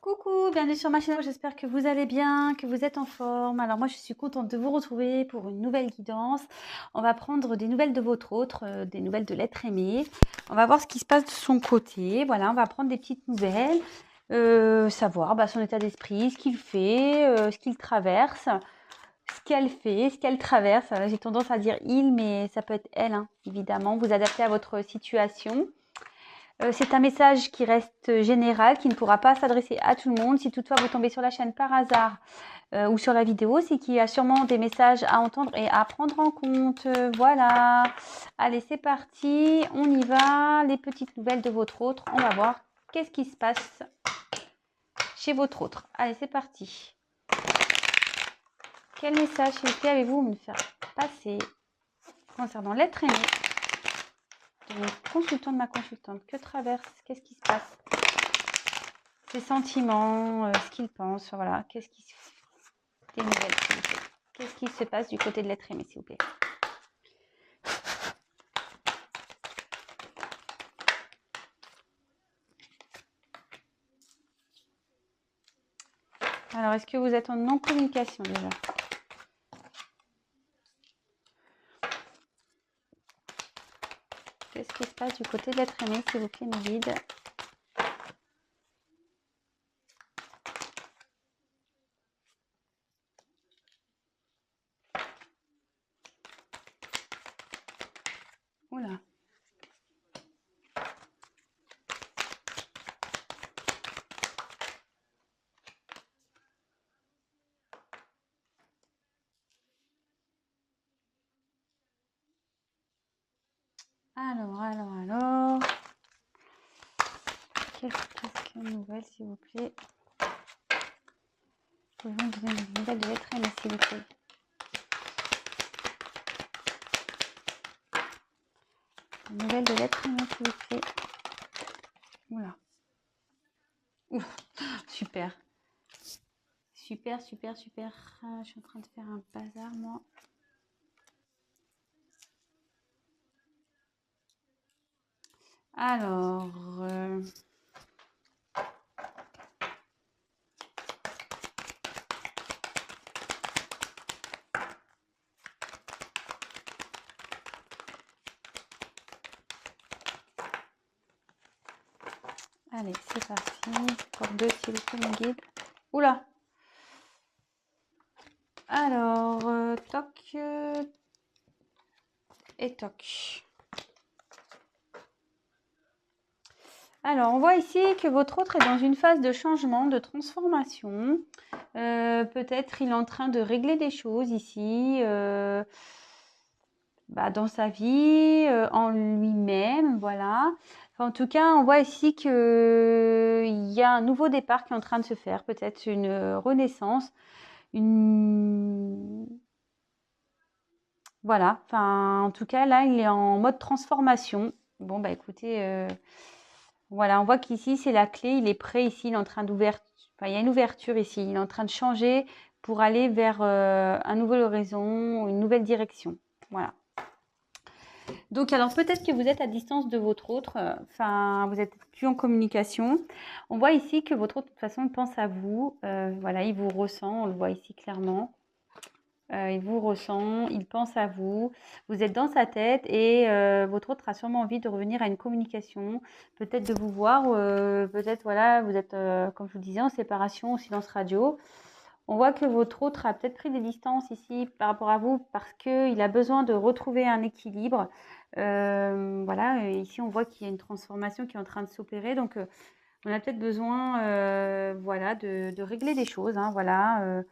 Coucou, bienvenue sur ma chaîne, j'espère que vous allez bien, que vous êtes en forme. Alors moi je suis contente de vous retrouver pour une nouvelle guidance. On va prendre des nouvelles de votre autre, des nouvelles de l'être aimé. On va voir ce qui se passe de son côté. Voilà, on va prendre des petites nouvelles, savoir son état d'esprit, ce qu'il fait, ce qu'il traverse, ce qu'elle fait, ce qu'elle traverse. J'ai tendance à dire il, mais ça peut être elle, hein, évidemment. Vous adaptez à votre situation. C'est un message qui reste général, qui ne pourra pas s'adresser à tout le monde. Si toutefois vous tombez sur la chaîne par hasard ou sur la vidéo, c'est qu'il y a sûrement des messages à entendre et à prendre en compte. Voilà. Allez, c'est parti. On y va. Les petites nouvelles de votre autre. On va voir qu'est-ce qui se passe chez votre autre. Allez, c'est parti. Quel message, s'il vous plaît, avez-vous me faire passer concernant l'être aimé de mon consultant, de ma consultante? Que traverse? Qu'est-ce qui se passe? Ses sentiments, ce qu'il pense, voilà. Qu'est-ce qui se... Des nouvelles, s'il vous plaît. Qu'est-ce qui se passe du côté de l'être aimé, s'il vous plaît? Alors, est-ce que vous êtes en non-communication déjà? Qu'est-ce qui se passe du côté de l'être aimé, s'il vous plaît, mes guides? Oula. Alors. Quelques nouvelles, s'il vous plaît. Pouvez-vous me donner une nouvelle de l'être aimé, s'il vous plaît? Une nouvelle de l'être aimé, s'il vous plaît. Oula. Ouf, super. Super. Je suis en train de faire un bazar, moi. Alors, allez, c'est parti. Encore deux, s'il vous plaît, mon guide. Oula. Alors, toc et toc. Alors, on voit ici que votre autre est dans une phase de changement, de transformation. Peut-être il est en train de régler des choses ici, dans sa vie, en lui-même, voilà. Enfin, en tout cas, on voit ici qu'il y a un nouveau départ qui est en train de se faire, peut-être une renaissance, une... Voilà, enfin, en tout cas, là, il est en mode transformation. Bon, écoutez, voilà, on voit qu'ici, c'est la clé, il est prêt ici, il est en train d'ouvrir, enfin, il y a une ouverture ici, il est en train de changer pour aller vers un nouvel horizon, une nouvelle direction. Voilà. Donc, alors, peut-être que vous êtes à distance de votre autre, vous n'êtes plus en communication. On voit ici que votre autre, de toute façon, pense à vous. Voilà, il vous ressent, on le voit ici clairement. Il vous ressent, il pense à vous, vous êtes dans sa tête et votre autre a sûrement envie de revenir à une communication, peut-être de vous voir, peut-être voilà, vous êtes, comme je vous disais, en séparation, au silence radio. On voit que votre autre a peut-être pris des distances ici par rapport à vous parce qu'il a besoin de retrouver un équilibre. Voilà, ici on voit qu'il y a une transformation qui est en train de s'opérer, donc on a peut-être besoin voilà, de régler des choses, hein, voilà,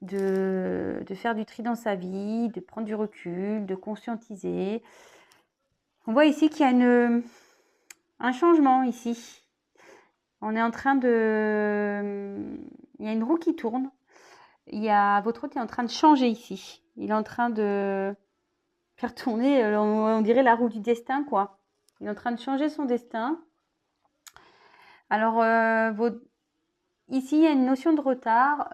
de faire du tri dans sa vie, de prendre du recul, de conscientiser. On voit ici qu'il y a un changement ici. On est en train de... Il y a une roue qui tourne. Votre hôte est en train de changer ici. Il est en train de faire tourner, on dirait la roue du destin, quoi. Il est en train de changer son destin. Alors, ici, il y a une notion de retard.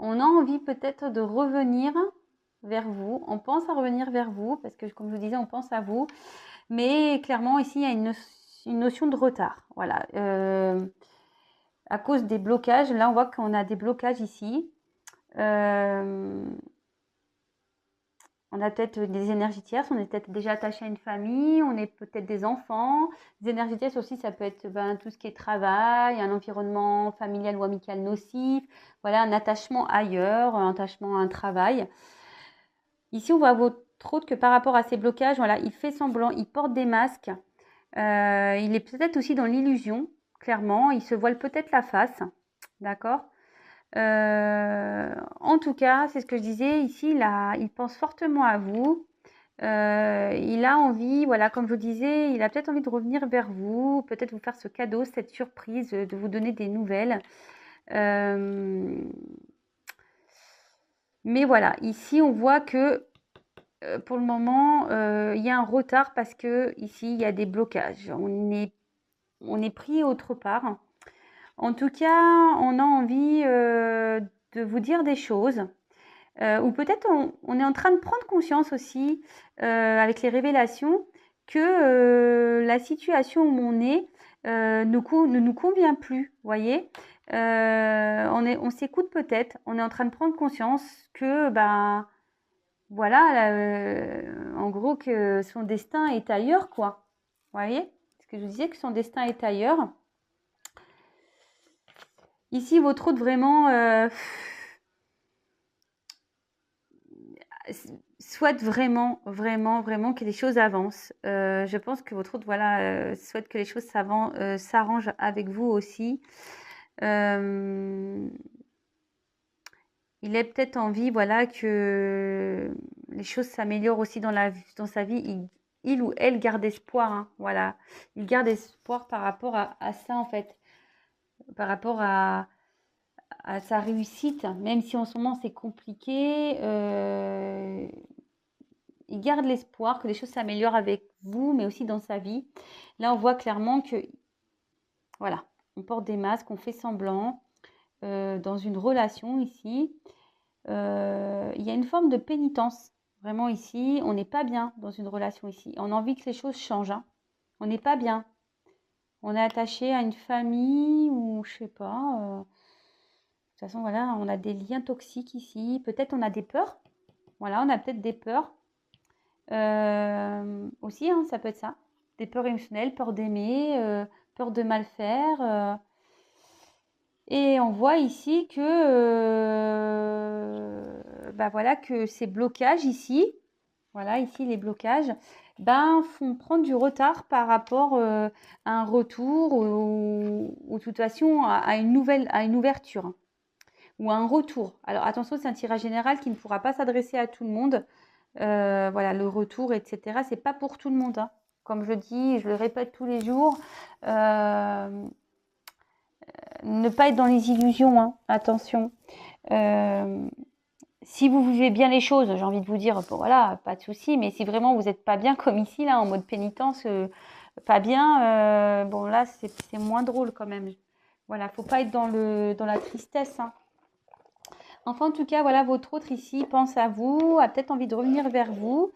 On a envie peut-être de revenir vers vous. On pense à revenir vers vous parce que, comme je vous disais, on pense à vous. Mais clairement, ici, il y a une une notion de retard. Voilà. À cause des blocages, là, on voit qu'on a des blocages ici. On a peut-être des énergies tierces, on est peut-être déjà attaché à une famille, on est peut-être des enfants. Les énergies tierces aussi, ça peut être tout ce qui est travail, un environnement familial ou amical nocif, voilà, un attachement ailleurs, un attachement à un travail. Ici, on voit votre autre que par rapport à ces blocages, voilà, il fait semblant, il porte des masques, il est peut-être aussi dans l'illusion, clairement, il se voile peut-être la face, d'accord? En tout cas, c'est ce que je disais ici, là, il pense fortement à vous. Il a envie, voilà, comme je vous disais, il a peut-être envie de revenir vers vous, peut-être vous faire ce cadeau, cette surprise, de vous donner des nouvelles. Mais voilà, ici, on voit que pour le moment, il y a un retard parce que ici, il y a des blocages. On est pris autre part. En tout cas, on a envie de vous dire des choses. Ou peut-être on est en train de prendre conscience aussi, avec les révélations, que la situation où on est ne nous convient plus, voyez. On s'écoute peut-être, on est en train de prendre conscience que, ben, voilà, en gros, que son destin est ailleurs, quoi. Vous voyez? Ce que je vous disais, que son destin est ailleurs. Ici, votre hôte vraiment souhaite vraiment, vraiment, vraiment que les choses avancent. Je pense que votre hôte, voilà, souhaite que les choses s'arrangent avec vous aussi. Il a peut-être envie, voilà, que les choses s'améliorent aussi dans sa vie. Il ou elle garde espoir, hein, voilà. Il garde espoir par rapport à ça, en fait. Par rapport à sa réussite, même si en ce moment c'est compliqué. Il garde l'espoir que les choses s'améliorent avec vous, mais aussi dans sa vie. Là, on voit clairement que, voilà, on porte des masques, on fait semblant dans une relation ici. Il y a une forme de pénitence, vraiment ici. On n'est pas bien dans une relation ici. On a envie que les choses changent, hein. On n'est pas bien. On est attaché à une famille ou je sais pas. De toute façon, voilà, on a des liens toxiques ici. Peut-être on a des peurs. Voilà, on a peut-être des peurs. Aussi, hein, ça peut être ça. Des peurs émotionnelles, peur d'aimer, peur de mal faire. Et on voit ici que, bah voilà, que ces blocages ici, voilà, ici les blocages, ben, font prendre du retard par rapport à un retour ou de toute façon à une ouverture, hein, ou à un retour. Alors attention, c'est un tirage général qui ne pourra pas s'adresser à tout le monde. Voilà, le retour, etc. C'est pas pour tout le monde, hein. Comme je dis, je le répète tous les jours, ne pas être dans les illusions, hein. Attention. Si vous vivez bien les choses, j'ai envie de vous dire, bon, voilà, pas de souci, mais si vraiment vous n'êtes pas bien comme ici, là, en mode pénitence, pas bien, bon là, c'est moins drôle quand même. Voilà, faut pas être dans la tristesse, hein. Enfin, en tout cas, voilà, votre autre ici pense à vous, a peut-être envie de revenir vers vous.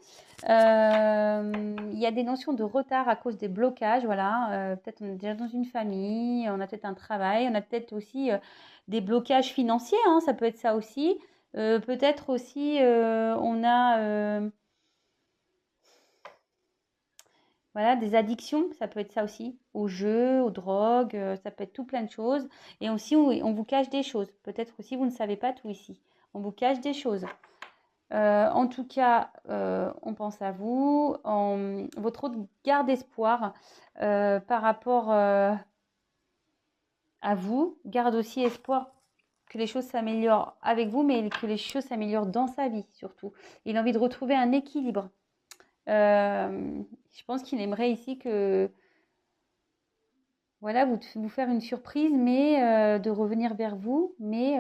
Il y a des notions de retard à cause des blocages, voilà. Peut-être on est déjà dans une famille, on a peut-être un travail, on a peut-être aussi des blocages financiers, hein, ça peut être ça aussi. Peut-être aussi on a voilà, des addictions, ça peut être ça aussi, aux jeux, aux drogues, ça peut être tout plein de choses. Et aussi, on vous cache des choses. Peut-être aussi, vous ne savez pas tout ici. On vous cache des choses. En tout cas, on pense à vous. Votre autre garde espoir par rapport à vous. Garde aussi espoir que les choses s'améliorent avec vous, mais que les choses s'améliorent dans sa vie surtout. Il a envie de retrouver un équilibre. Je pense qu'il aimerait ici que, voilà, vous faire une surprise, mais de revenir vers vous, mais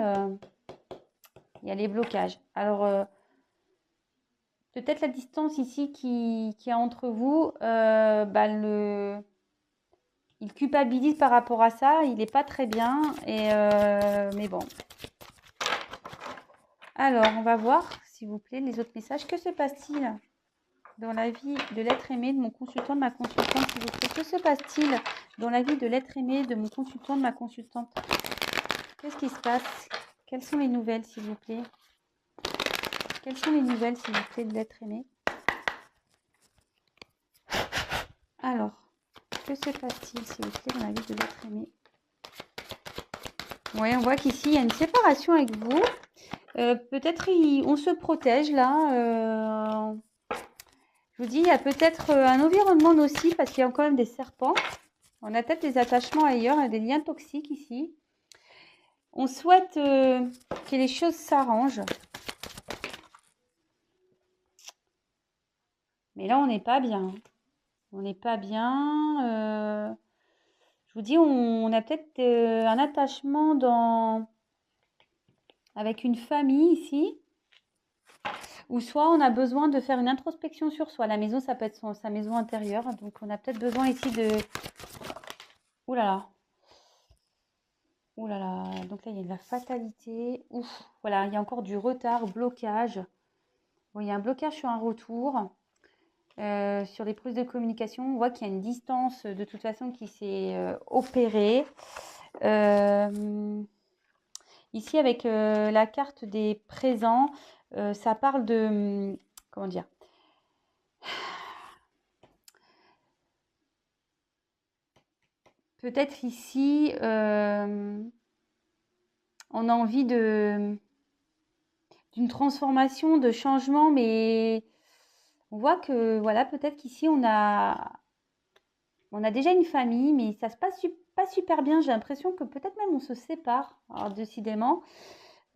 il y a les blocages. Alors, peut-être la distance ici qui est entre vous, bah, il culpabilise par rapport à ça, il n'est pas très bien, mais bon. Alors, on va voir, s'il vous plaît, les autres messages. Que se passe-t-il? dans la vie de l'être aimé de mon consultant, de ma consultante, s'il vous plaît? Que se passe-t-il dans la vie de l'être aimé de mon consultant, de ma consultante? Qu'est-ce qui se passe? Quelles sont les nouvelles, s'il vous plaît? Quelles sont les nouvelles, s'il vous plaît, de l'être aimé? Alors, que se passe-t-il, s'il vous plaît, dans la vie de l'être aimé? Oui, on voit qu'ici, il y a une séparation avec vous. Peut-être on se protège là. Je vous dis, il y a peut-être un environnement nocif parce qu'il y a quand même des serpents. On a peut-être des attachements ailleurs, il y a des liens toxiques ici. On souhaite que les choses s'arrangent. Mais là, on n'est pas bien. On n'est pas bien. Je vous dis, on a peut-être un attachement avec une famille ici. Ou soit on a besoin de faire une introspection sur soi. La maison, ça peut être sa maison intérieure. Donc, on a peut-être besoin ici de... Ouh là là. Ouh là là. Donc là, il y a de la fatalité. Ouf. Voilà, il y a encore du retard, blocage. Bon, il y a un blocage sur un retour. Sur les prises de communication, on voit qu'il y a une distance de toute façon qui s'est opérée. Ici, avec la carte des présents, ça parle de... Comment dire? Peut-être ici, on a envie d'une transformation, de changement, mais on voit que, voilà, peut-être qu'ici, on a déjà une famille, mais ça se passe pas super bien. J'ai l'impression que peut-être même on se sépare, alors, décidément.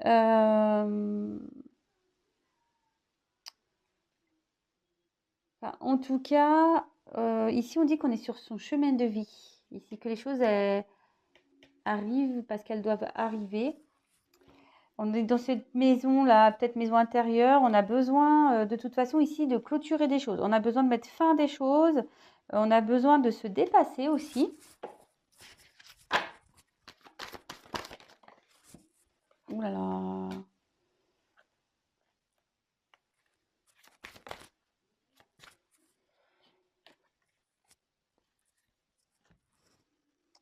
Enfin, en tout cas, ici, on dit qu'on est sur son chemin de vie. Ici, que les choses arrivent parce qu'elles doivent arriver. On est dans cette maison-là, peut-être maison intérieure. On a besoin, de toute façon, ici, de clôturer des choses. On a besoin de mettre fin à des choses. On a besoin de se dépasser aussi. Ouh là là.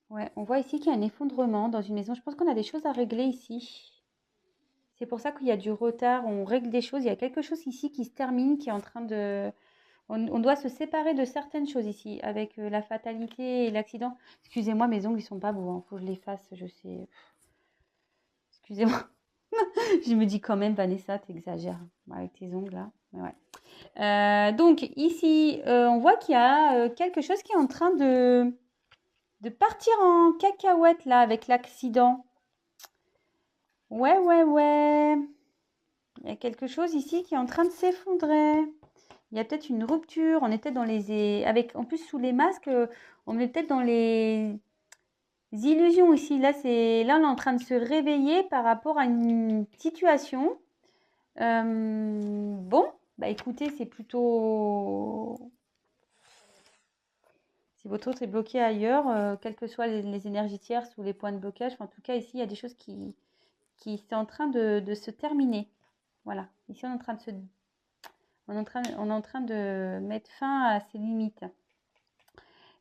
Ouais, on voit ici qu'il y a un effondrement dans une maison. Je pense qu'on a des choses à régler ici. C'est pour ça qu'il y a du retard. On règle des choses. Il y a quelque chose ici qui se termine, qui est en train de... On doit se séparer de certaines choses ici, avec la fatalité et l'accident. Excusez-moi, mes ongles, ils sont pas beaux. Hein. Faut que je les fasse, je sais. Excusez-moi. Je me dis quand même, Vanessa, t'exagères avec tes ongles là. Ouais. Donc ici, on voit qu'il y a quelque chose qui est en train de partir en cacahuète là avec l'accident. Ouais. Il y a quelque chose ici qui est en train de s'effondrer. Il y a peut-être une rupture. On était dans les... En plus, sous les masques, on est peut-être dans les illusions ici. Là, on est en train de se réveiller par rapport à une situation. Bon, bah écoutez, c'est plutôt... Si votre autre est bloqué ailleurs, quelles que soient les énergies tierces ou les points de blocage, en tout cas, ici, il y a des choses qui sont en train de se terminer. Voilà. Ici, on est en train de mettre fin à ces limites.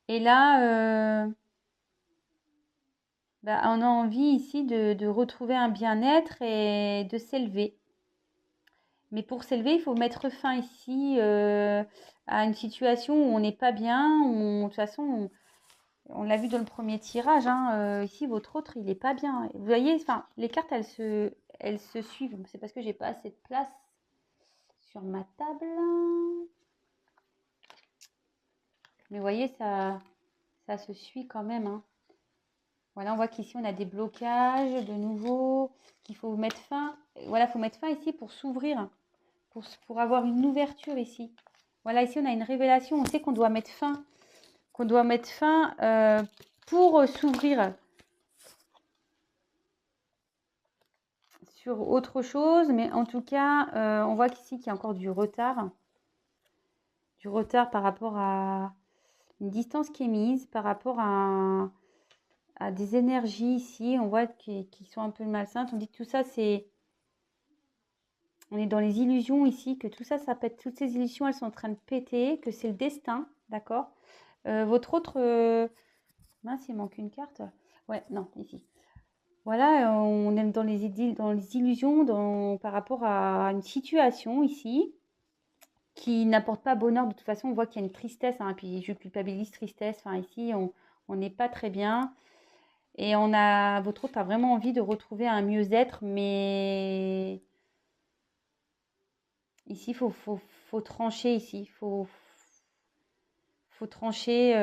Et là, on a envie ici de retrouver un bien-être et de s'élever. Mais pour s'élever, il faut mettre fin ici à une situation où on n'est pas bien. De toute façon, on l'a vu dans le premier tirage. Hein, ici, votre autre, il n'est pas bien. Vous voyez, les cartes, elles se suivent. C'est parce que j'ai pas assez de place sur ma table. Mais vous voyez, ça se suit quand même. Hein. Voilà, on voit qu'ici, on a des blocages de nouveau, qu'il faut mettre fin. Voilà, il faut mettre fin ici pour s'ouvrir, pour avoir une ouverture ici. Voilà, ici, on a une révélation. On sait qu'on doit mettre fin, pour s'ouvrir sur autre chose. Mais en tout cas, on voit qu'ici, qu'il y a encore du retard. Du retard par rapport à une distance qui est mise, par rapport à des énergies ici. On voit qui sont un peu malsaines. On dit que tout ça, c'est On est dans les illusions ici, que tout ça, ça pète. Toutes ces illusions, elles sont en train de péter, que c'est le destin, d'accord? Votre autre... mince, il manque une carte. Ouais, non, ici. Voilà, on est dans les illusions par rapport à une situation ici qui n'apporte pas bonheur. De toute façon, on voit qu'il y a une tristesse, hein, puis je culpabilise, tristesse. Enfin, ici, on n'est pas très bien. Et votre autre a vraiment envie de retrouver un mieux-être, mais ici, faut trancher ici. Faut trancher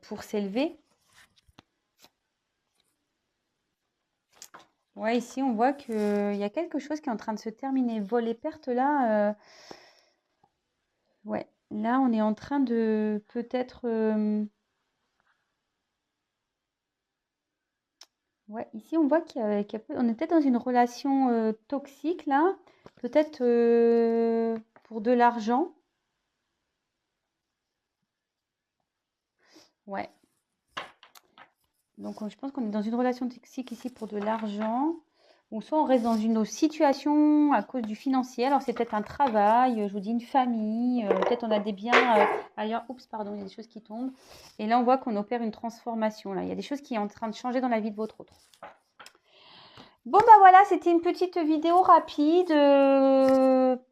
pour s'élever. Ouais, ici, on voit qu'il y a quelque chose qui est en train de se terminer. Vol et perte, là, ouais. Là, on est en train de peut-être... ouais, ici, on voit on est peut-être dans une relation toxique, là. Peut-être pour de l'argent. Ouais. Donc, je pense qu'on est dans une relation toxique ici pour de l'argent. Ou soit on reste dans une autre situation à cause du financier. Alors, c'est peut-être un travail, je vous dis une famille. Peut-être on a des biens ailleurs. Oups, pardon, il y a des choses qui tombent. Et là, on voit qu'on opère une transformation. Là, il y a des choses qui sont en train de changer dans la vie de votre autre. Bon, bah voilà, c'était une petite vidéo rapide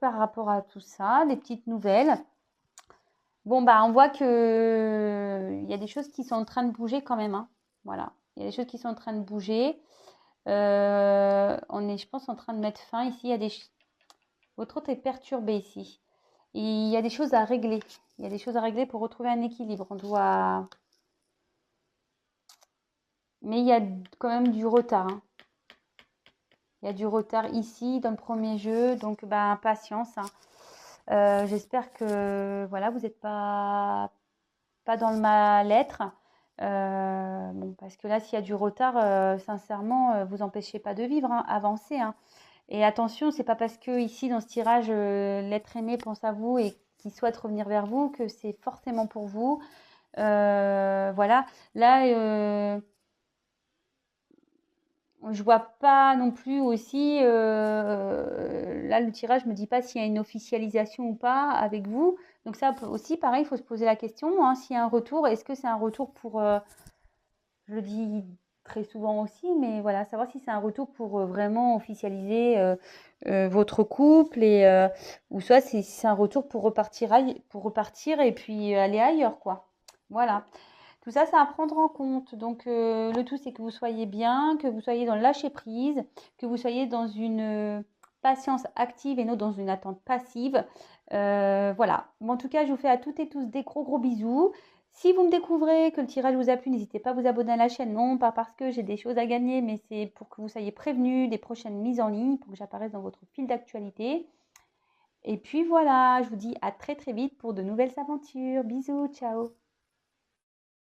par rapport à tout ça, des petites nouvelles. Bon, bah on voit que il y a des choses qui sont en train de bouger quand même, hein. Voilà, il y a des choses qui sont en train de bouger. On est, je pense, en train de mettre fin ici. Votre autre est perturbé ici. Il y a des choses à régler. Il y a des choses à régler pour retrouver un équilibre. On doit... Mais il y a quand même du retard, hein. Il y a du retard ici dans le premier jeu, donc bah, patience, hein. J'espère que voilà, vous n'êtes pas dans le mal-être. Bon, parce que là, s'il y a du retard, sincèrement, vous empêchez pas de vivre, hein, avancez, hein. Et attention, c'est pas parce que ici dans ce tirage, l'être aimé pense à vous et qu'il souhaite revenir vers vous que c'est forcément pour vous. Voilà. Là, je vois pas non plus aussi, là le tirage me dit pas s'il y a une officialisation ou pas avec vous. Donc ça aussi, pareil, il faut se poser la question, hein, s'il y a un retour, est-ce que c'est un retour pour, je le dis très souvent aussi, mais voilà, savoir si c'est un retour pour vraiment officialiser votre couple ou soit si c'est un retour pour repartir et puis aller ailleurs, quoi. Voilà. Tout ça, c'est à prendre en compte. Donc, le tout, c'est que vous soyez bien, que vous soyez dans le lâcher prise, que vous soyez dans une patience active et non dans une attente passive. Voilà. Bon, en tout cas, je vous fais à toutes et tous des gros gros bisous. Si vous me découvrez que le tirage vous a plu, n'hésitez pas à vous abonner à la chaîne. Non, pas parce que j'ai des choses à gagner, mais c'est pour que vous soyez prévenus des prochaines mises en ligne, pour que j'apparaisse dans votre fil d'actualité. Et puis voilà, je vous dis à très très vite pour de nouvelles aventures. Bisous, ciao.